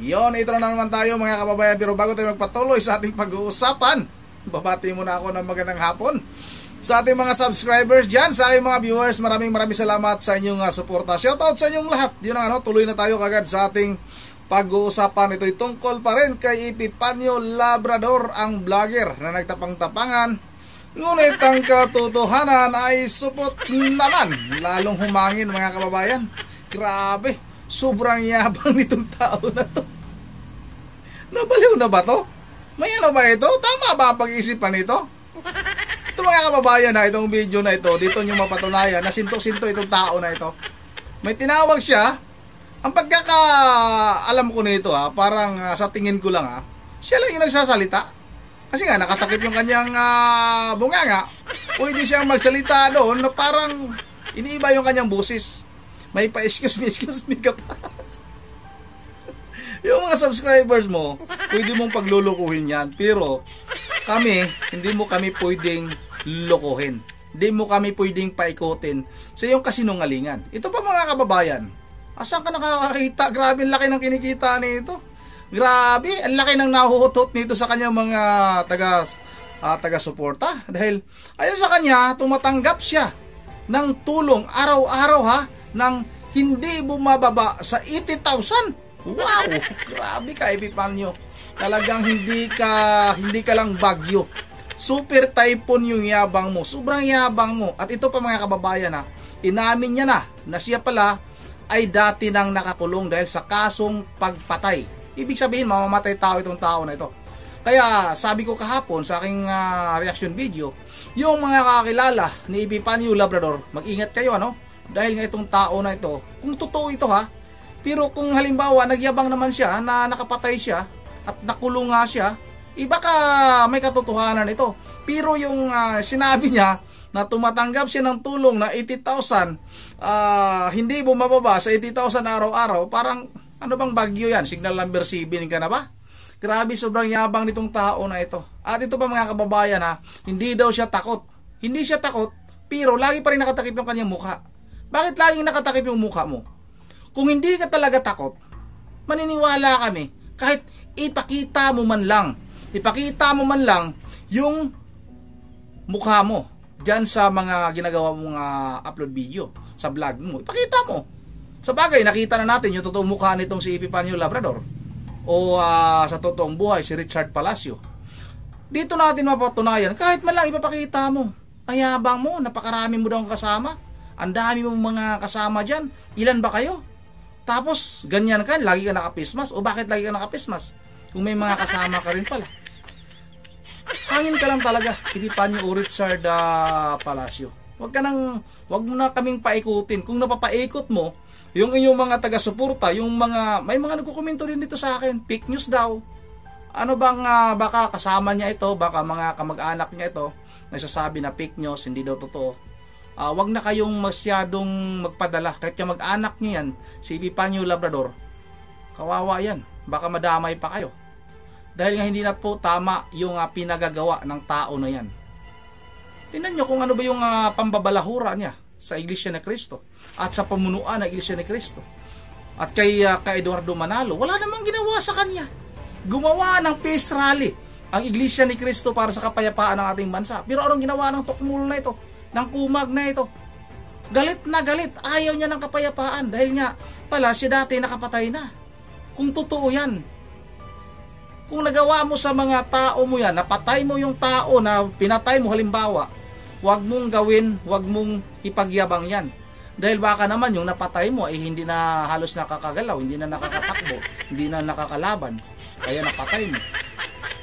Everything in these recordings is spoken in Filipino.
Yon, ito na naman tayo mga kababayan. Pero bago tayo magpatuloy sa ating pag-uusapan, babati muna ako ng magandang hapon sa ating mga subscribers dyan, sa aking mga viewers. Maraming salamat sa inyong suporta. Shoutout sa inyong lahat. Yun ang tuloy na tayo kagad sa ating pag-uusapan. Ito'y tungkol pa rin kay Epipanio Labrador, ang vlogger na nagtapang-tapangan. Ngunit ang katotohanan ay supot naman. Lalong humangin mga kababayan. Grabe, sobrang yabang nitong tao na to. Nabaliw na ba to? May ano ba ito? Tama ba ang pag-iisipan nito? Ito mga kababayan ha, itong video na ito, dito nyo mapatunayan na sinto-sinto itong tao na ito. May tinawag siya. Ang pagkakaalam ko nito ha, parang sa tingin ko lang ha, siya lang yung nagsasalita. Kasi nga nakatakip yung kanyang bunganga. Pwede siyang magsalita doon na parang iniiba yung kanyang busis. May excuse me ka pa. Yung mga subscribers mo, pwede mong paglulukuhin yan. Pero kami, hindi mo kami pwedeng lokohin. Hindi mo kami pwedeng paikutin sa iyong kasinungalingan. Ito pa mga kababayan, asan ka nakakakita? Grabe, ang laki ng kinikita nito. Grabe, ang laki ng nahuhutot nito sa kanyang mga taga-suporta. Dahil ayon sa kanya, tumatanggap siya ng tulong araw-araw ha, ng hindi bumababa sa 80,000. Wow, grabe ka Epipanio. Talagang hindi ka lang bagyo. Super typhoon yung yabang mo. Sobrang yabang mo. At ito pa mga kababayan ha, inamin niya na siya pala ay dati nang nakakulong dahil sa kasong pagpatay. Ibig sabihin mamamatay tao itong tao na ito. Kaya sabi ko kahapon sa aking reaction video, yung mga kakilala ni Epipanio Labrador, mag-ingat kayo ano? Dahil nga itong tao na ito, kung totoo ito ha, pero kung halimbawa nagyabang naman siya na nakapatay siya at nakulong nga siya, baka may katotohanan ito. Pero yung sinabi niya na tumatanggap siya ng tulong na 80,000, hindi bumababa sa 80,000 araw-araw, parang ano bang bagyo yan? Signal number 7 ka na ba? Grabe, sobrang yabang nitong tao na ito. At ito pa mga kababayan ha, hindi daw siya takot. Hindi siya takot, pero lagi pa rin nakatakip yung kanyang mukha. Bakit laging nakatakip yung mukha mo? Kung hindi ka talaga takot, maniniwala kami. Kahit ipakita mo man lang yung mukha mo dyan sa mga ginagawa mong upload video, sa vlog mo. Ipakita mo. Sa bagay, nakita na natin yung totoong mukha nitong si Epipanio Labrador. O sa totoong buhay, si Richard Palacio. Dito natin mapatunayan, kahit man lang ipapakita mo. Ayabang mo, napakarami mo daw kasama. Ang dami mong mga kasama dyan. Ilan ba kayo? Tapos, ganyan ka, lagi ka nakapismas. O bakit lagi ka nakapismas? Kung may mga kasama ka rin pala. Hangin ka lang talaga, Epipanio o Richard Palacio. Wag mo na kaming paikutin. Kung napapaikot mo, yung inyong mga taga-suporta, may mga nagkukomento din dito sa akin, fake news daw. Ano bang, baka kasama niya ito, baka mga kamag-anak niya ito, nagsasabi na fake news, hindi daw totoo. Wag na kayong masyadong magpadala. Kahit yung mag-anak nyo yan, si Epipanio Labrador, kawawa yan. Baka madamay pa kayo. Dahil nga hindi na po tama yung pinagagawa ng tao na yan. Tingnan nyo kung ano ba yung pambabalahura niya sa Iglesia ni Cristo at sa pamunuan ng Iglesia ni Cristo. At kay Eduardo Manalo, wala namang ginawa sa kanya. Gumawa ng peace rally ang Iglesia ni Cristo para sa kapayapaan ng ating bansa. Pero anong ginawa ng tukmulo na ito? Ng kumag na ito? Galit na galit. Ayaw niya ng kapayapaan dahil nga pala siya dati nakapatay na. Kung totoo yan, kung nagawa mo sa mga tao mo yan, napatay mo yung tao na pinatay mo halimbawa, wag mong gawin, wag mong ipagyabang yan. Dahil baka naman yung napatay mo ay hindi na halos nakakagalaw, hindi na nakakatakbo, hindi na nakakalaban, kaya napatay mo.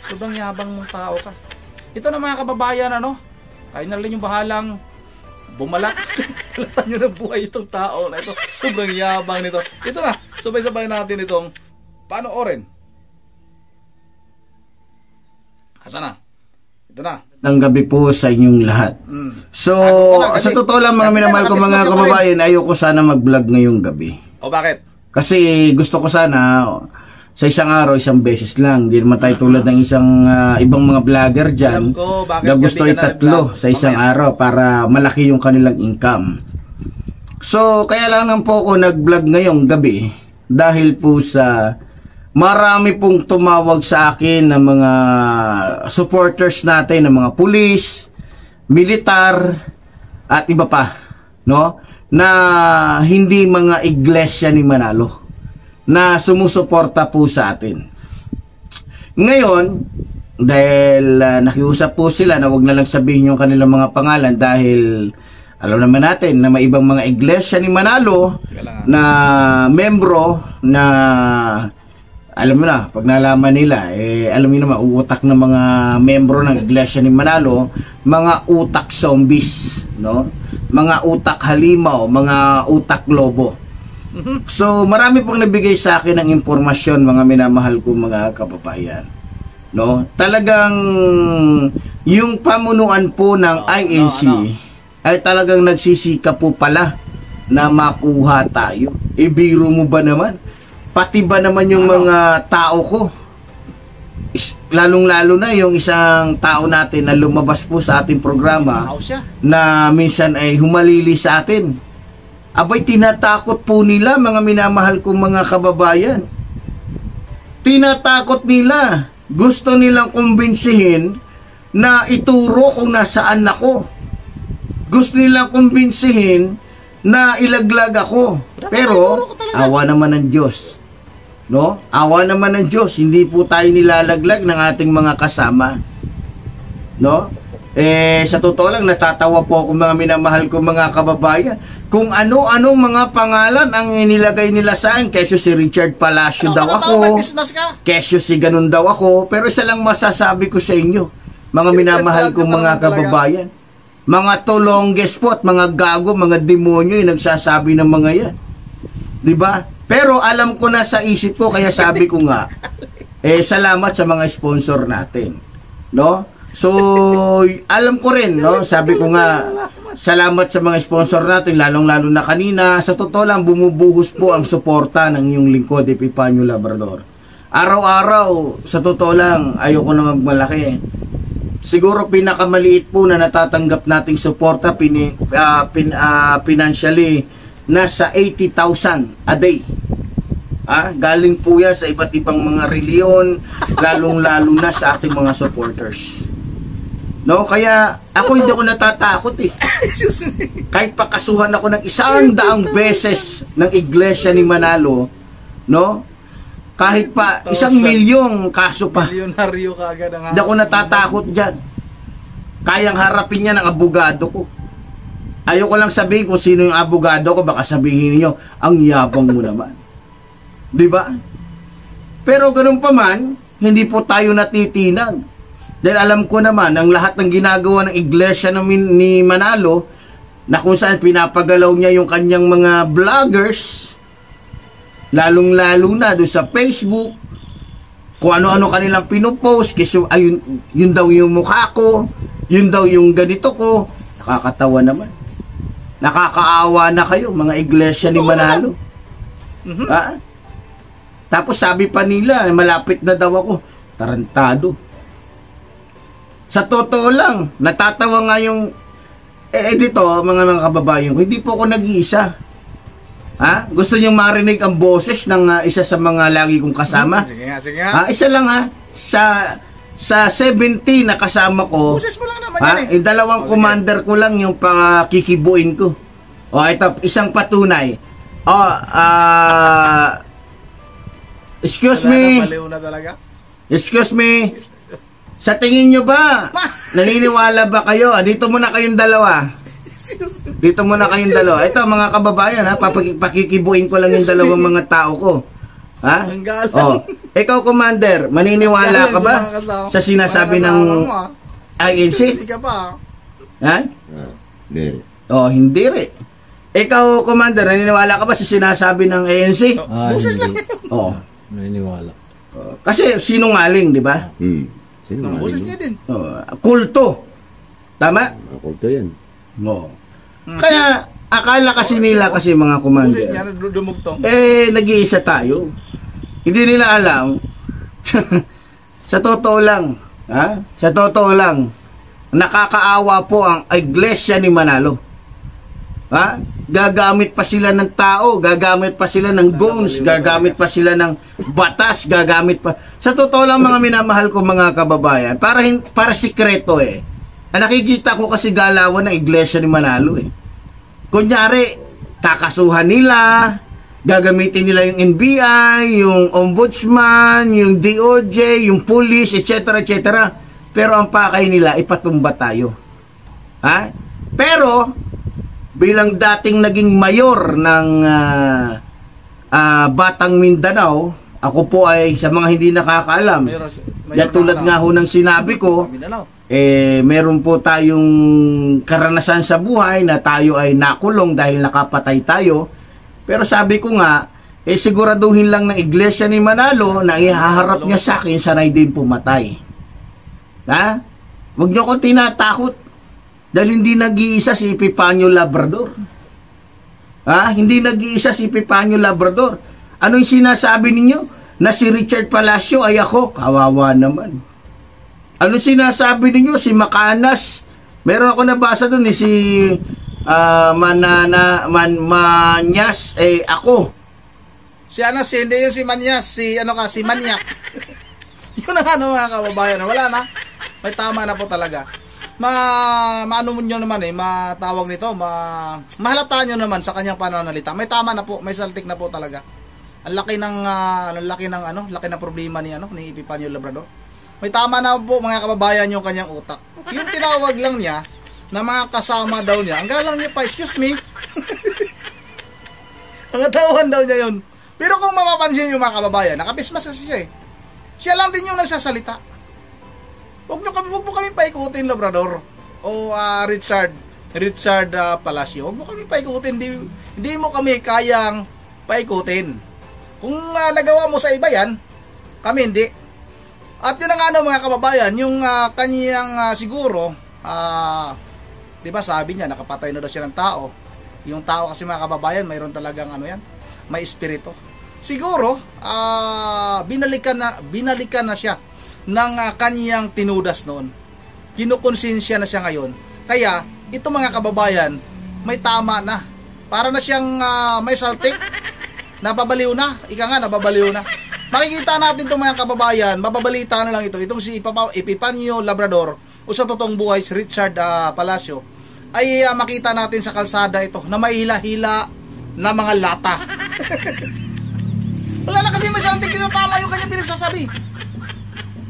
Sobrang yabang mong tao ka. Ito na mga kababayan, kayo na rin yung bahalang bumalak. Kalatan nyo ng buhay itong tao na ito. Sobrang yabang nito. Ito na, sabay-sabay natin itong panoorin. Asa na? Ito na. Ang gabi po sa inyong lahat. So, sa totoo lang mga minamahal ko mga kababayan, ayoko sana mag-vlog ngayong gabi. O bakit? Kasi gusto ko sana sa isang araw, isang beses lang. Hindi naman tayo tulad ng isang ibang mga vlogger dyan na gusto ay tatlo sa isang araw para malaki yung kanilang income. So, kaya lang po ako nag-vlog ngayong gabi dahil po sa marami pong tumawag sa akin ng mga supporters natin, ng mga pulis, militar, at iba pa, no? Na hindi mga iglesia ni Manalo na sumusuporta po sa atin. Ngayon, dahil nakiusap po sila na wag na lang sabihin yung kanilang mga pangalan dahil alam naman natin na may ibang mga iglesia ni Manalo na membro na alam mo na, pag nalaman nila, alam mo naman, utak ng mga membro ng iglesia ni Manalo, mga utak zombies, no? Mga utak halimaw, mga utak lobo. So, marami pong nabigay sa akin ng impormasyon, mga minamahal ko mga kababayan. No? Talagang yung pamunuan po ng INC ay talagang nagsisika po pala na makuha tayo. Biro mo ba naman? Pati ba naman yung mga tao ko? Lalong-lalo na yung isang tao natin na lumabas po sa ating programa na minsan ay humalili sa atin. Abay, tinatakot po nila, mga minamahal kong mga kababayan. Tinatakot nila. Gusto nilang kumbinsihin na ituro kung nasaan ako. Gusto nilang kumbinsihin na ilaglag ako. Pero, awa naman ng Diyos. No? Awa naman ng Diyos. Hindi po tayo nilalaglag ng ating mga kasama. No? Sa totoo lang, natatawa po ako, mga minamahal ko mga kababayan. Kung ano-anong mga pangalan ang inilagay nila sa akin. Kesyo si Richard Palacio daw ako. Kesyo si ganun daw ako. Pero isa lang masasabi ko sa inyo, mga minamahal ko mga kababayan. Mga tolongges po at mga gago, mga demonyo yung nagsasabi ng mga yan. Diba? Pero alam ko na sa isip ko, kaya sabi ko nga, salamat sa mga sponsor natin. No? So, alam ko rin, no? Sabi ko nga, salamat sa mga sponsor natin, lalong-lalo na kanina. Sa totoo lang, bumubuhos po ang suporta ng iyong lingkod, Epipanyo Labrador. Araw-araw, sa totoo lang, ayoko na magmalaki. Siguro pinakamaliit po na natatanggap nating suporta financially, nasa 80,000 a day. Galing po yan sa iba't ibang mga reliyon, lalong-lalo na sa ating mga supporters. No, kaya ako hindi ako natatakot eh. Kahit pakasuhan ako ng 100 beses ng iglesia ni Manalo, no? Kahit pa 1,000,000 kaso pa. Milyonaryo ka agad ang hindi ako natatakot diyan. Kayang harapin niya ng abogado ko. Ayoko lang sabihin kung sino yung abogado ko, baka sabihin niyo, ang yabang mo naman. 'Di ba? Pero ganun pa man, hindi po tayo natitinag. Dahil alam ko naman, ang lahat ng ginagawa ng iglesia ni Manalo, na kung saan pinapagalaw niya yung kanyang mga vloggers, lalong-lalo na doon sa Facebook, kung ano-ano kanilang pinupost, kasi ayun, yun daw yung mukha ko, yun daw yung ganito ko, nakakatawa naman. Nakakaawa na kayo, mga iglesia ni Manalo. Tapos sabi pa nila, malapit na daw ako. Tarantado. Sa totoo lang, natatawa nga yung dito, mga kababayan ko, hindi po ako nag-iisa. Gusto niyong marinig ang boses ng isa sa mga lagi kong kasama? Sige nga. Isa lang sa 70 na kasama ko. Boses mo lang naman yan yung dalawang commander ko lang yung pakikibuin ko. Ito, isang patunay. Excuse me. Excuse me. Sa tingin nyo ba, naniniwala ba kayo? Dito muna kayong dalawa. Dito muna kayong dalawa. Ito mga kababayan, pakikibuin ko lang yung dalawang mga tao ko. Ikaw, Commander, maniniwala ka ba sa sinasabi ng INC? Hindi ka pa. Hindi. Hindi rin. Ikaw, Commander, naniniwala ka ba sa sinasabi ng ANC? Boses lang. Naniniwala. Kasi sinungaling, di ba? Boses niya din. Kulto. Tama? Kulto yan. Kaya, akala kasi nila kasi mga Commander. Boses niya, dumugtong. Nag-iisa tayo. Hindi nila alam. Sa totoo lang, sa totoo lang, nakakaawa po ang iglesia ni Manalo. gagamit pa sila ng tao, gagamit pa sila ng guns, gagamit pa sila ng batas, gagamit pa. Sa totoo lang mga minamahal ko mga kababayan, para sikreto eh. Nakikita ko kasi galawan ng Iglesia ni Manalo eh. Kunyari, kakasuhan nila, gagamitin nila yung NBI, yung Ombudsman, yung DOJ, yung police, etc. etc. Pero ang pakay nila, ipatumba tayo. Ha? Pero, bilang dating naging mayor ng Batang Mindanao, ako po ay sa mga hindi nakakaalam, tulad nga ho ng sinabi ko, meron po tayong karanasan sa buhay na tayo ay nakulong dahil nakapatay tayo. Pero sabi ko nga, siguraduhin lang ng Iglesia ni Manalo na ihaharap niya sa akin, sanay din pumatay. Ha? Huwag niyo ko tinatakot dahil hindi nag-iisa si Epifanio Labrador. Ha? Hindi nag-iisa si Epifanio Labrador. Anong sinasabi ninyo? Na si Richard Palacio ay ako? Kawawa naman. Anong sinasabi ninyo? Si Macanas. Meron ako nabasa doon si Manyas ako. Si hindi yun si Manyas, si Manyak. Yun ang mga kababayan, wala na. May tama na po talaga. Maano mo nyo naman matawag nito, mahalata nyo naman sa kanyang pananalita. May tama na po, may saltik na po talaga. Ang laki ng problema ni Epifanio Labrador. May tama na po mga kababayan yung kanyang utak. Yung tinawag lang niya na mga kasama daw niya, ang galang niya pa, excuse me. Ang tawhan daw niya yun. Pero kung mapapansin yung mga kababayan, nakapismas kasi siya eh. Siya lang din yung nagsasalita. Huwag mo kami paikutin, Labrador. O Richard Palacio. Huwag mo kami paikutin. Hindi mo kami kayang paikutin. Kung nagawa mo sa iba yan, kami hindi. At yun ang mga kababayan, yung kanyang siguro, di ba sabi niya, nakapatay na daw siya ng tao. Yung tao kasi mga kababayan, mayroon talagang may espiritu. Siguro, binalikan na siya ng kanyang tinudas noon. Kinukonsensya na siya ngayon. Kaya, ito mga kababayan, may tama na. Para na siyang may saltik. Nababaliw na. Ika nga, nababaliw na. Makikita natin itong mga kababayan, mababalita na lang ito. Itong si Epifanio Labrador, o sa totoong buhay si Richard Palacio, ay makita natin sa kalsada ito na may hila-hila na mga lata. Wala na kasi may saltik na tama yung kanyang pinagsasabi.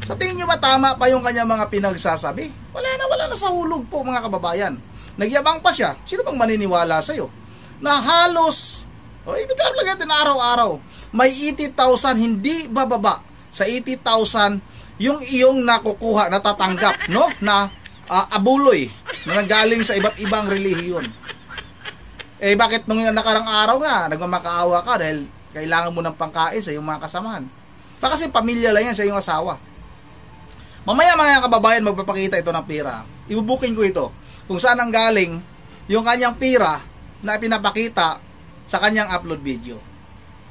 Sa tingin nyo ba tama pa yung kanyang mga pinagsasabi? Wala na sa hulog po mga kababayan. Nagyabang pa siya. Sino bang maniniwala sa'yo? Na halos, ibig lang natin araw-araw, may 80,000 hindi bababa sa 80,000 yung iyong nakukuha, natatanggap, no? Na abuloy na nanggaling sa iba't ibang relihiyon. Bakit nung nakarang araw nga, nagmamakaawa ka dahil kailangan mo ng pangkain sa iyong mga kasamahan? Kasi pamilya lang yan sa iyong asawa. Mamaya mga kababayan, magpapakita ito ng pera. Ibubuking ko ito kung saan ang galing yung kanyang pera na pinapakita sa kanyang upload video.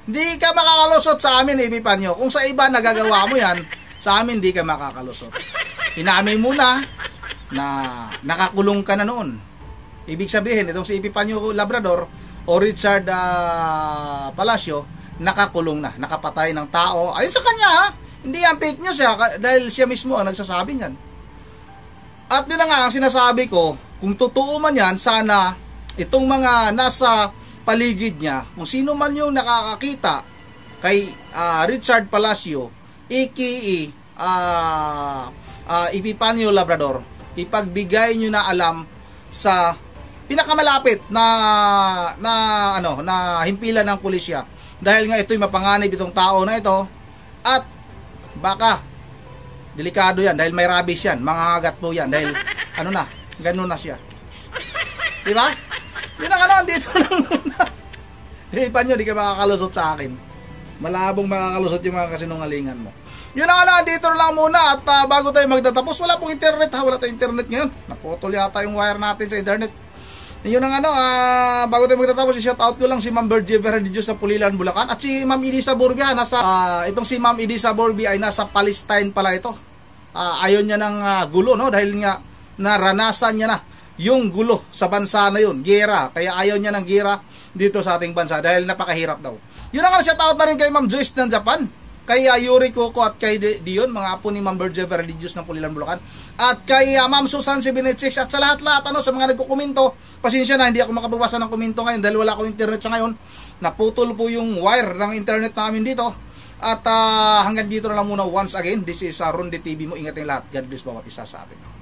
Hindi ka makakalusot sa amin, Epifanio. Kung sa iba nagagawa mo yan, sa amin hindi ka makakalusot. Inamin mo na nakakulong ka na noon. Ibig sabihin, itong si Epifanio Labrador o Richard Palacio, nakakulong na, nakapatay ng tao. Ayun sa kanya, hindi yan fake news dahil siya mismo ang nagsasabi niyan. At din na nga ang sinasabi ko, kung totoo man yan, sana itong mga nasa paligid niya, kung sino man yung nakakakita kay Richard Palacio, Epifanio Labrador, ipagbigay nyo na alam sa pinakamalapit na himpilan ng pulisya. Dahil nga ito'y mapanganib itong tao na ito, at baka delikado yan dahil may rabies yan, mangangagat po yan dahil ganun na siya. Diba? Yun ang dito lang muna. Epifanio, di ka makakalusot sa akin. Malabong makakalusot yung mga kasinungalingan mo. Yun ang dito lang muna. At bago tayo magtatapos, wala pong internet wala tayong internet ngayon. Naputol yata yung wire natin sa internet. Yun ang bago tayo magtatapos, i-shout out ko lang si Ma'am Virgie Verdidios sa Pulilan, Bulacan. At si Ma'am Elisa Borbia, itong si Ma'am Elisa Borbia ay nasa Palestine pala ito. Ayaw niya ng gulo, no? Dahil nga naranasan niya na yung gulo sa bansa na yun, gera. Kaya ayaw niya ng gera dito sa ating bansa dahil napakahirap daw. Yun ang shout out na rin kay Ma'am Joyce ng Japan, kay Yuri Coco at kay Dion, mga apo ni Ma'am Berger Religious ng Pulilan, Bulacan, at kay Ma'am Susan 786, at sa lahat-lahat sa mga nagkukomento. Pasensya na, hindi ako makababasa ng komento ngayon dahil wala akong internet sa ngayon. Naputol po yung wire ng internet namin dito. At hanggang dito na lang muna once again. This is Ronde TV mo. Ingat yung lahat. God bless bawat isa sa atin.